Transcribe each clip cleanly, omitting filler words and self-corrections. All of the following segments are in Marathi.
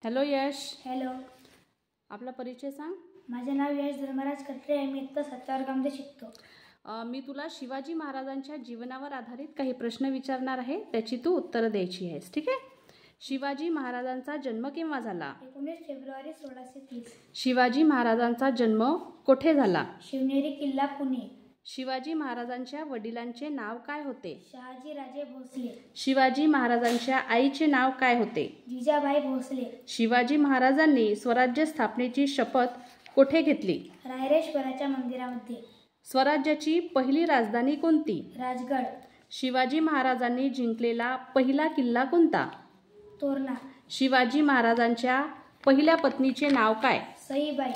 हॅलो यश, हॅलो, आपला परिचय सांग. माझे नाव यश धर्मराज खत्रे आहे. मी इयत्ता 7व्या वर्गामध्ये शिकतो. मी तुला शिवाजी महाराजांच्या जीवनावर आधारित काही प्रश्न विचारणार आहे, त्याची तू उत्तरं द्यायची आहेस. ठीक आहे. शिवाजी महाराजांचा जन्म केव्हा झाला? 19 फेब्रुवारी 1630. शिवाजी महाराजांचा जन्म कोठे झाला? शिवनेरी किल्ला, पुणे. शिवाजी महाराजांच्या वडिलांचे नाव काय होते? शहाजी राजे भोसले. शिवाजी महाराजांच्या आईचे नाव काय होते? जिजाबाई भोसले. शिवाजी महाराजांनी स्वराज्य स्थापनेची शपथ कोठे घेतली? रायरेश्वराच्या मंदिरामध्ये. स्वराज्याची पहिली राजधानी कोणती? राजगड. शिवाजी महाराजांनी जिंकलेला पहिला किल्ला कोणता? तोरणा. शिवाजी महाराजांच्या पहिल्या पत्नीचे नाव काय? सईबाई.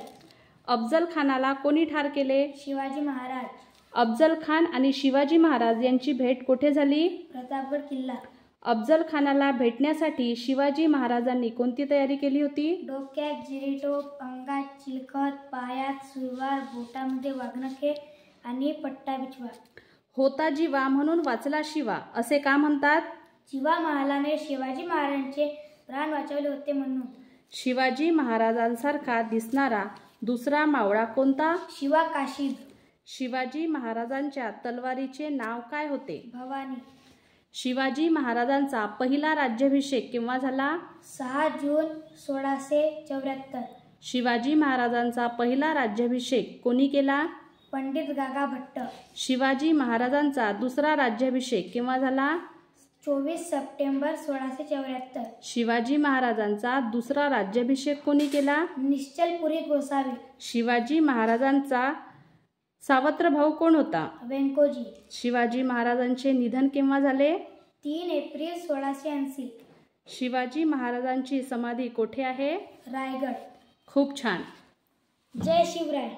अफजल खानाला कोणी ठार केले? शिवाजी महाराज. अफजल खान आणि शिवाजी महाराज यांची भेट कोठे झाली? प्रतापगड किल्ला. अफजल खानाला भेटण्यासाठी शिवाजी महाराजांनी कोणती तयारी केली होती? डोक्यात जिरीटोप, अंगात चिलखत, पायात सुरवार, बोटामध्ये वाघनखे आणि पट्टा बिछवा. होता जीवा म्हणून वाचला शिवा असे का म्हणतात? जिवा महालाने शिवाजी महाराजांचे प्राण वाचवले होते म्हणून. शिवाजी महाराजांसारखा दिसणारा दुसरा मावळा कोणता? शिवा काशीद. शिवाजी महाराजांच्या तलवारीचे नाव काय होते? भवानी. शिवाजी महाराजांचा पहिला राज्याभिषेक केव्हा झाला? 6 जून 1674. शिवाजी महाराजांचा पहिला राज्याभिषेक कोणी केला? पंडित गागा भट्ट. शिवाजी महाराजांचा दुसरा राज्याभिषेक केव्हा झाला? 24 सप्टेंबर 1674. शिवाजी महाराजांचा दुसरा राज्याभिषेक कोणी केला? निश्चलपुरी गोसावी. शिवाजी महाराजांचा सावत्र भाऊ कोण होता? व्यंकोजी. शिवाजी महाराजांचे निधन केव्हा झाले? 3 एप्रिल 1680. शिवाजी महाराजांची समाधी कोठे आहे? रायगड. खूप छान. जय शिवराय.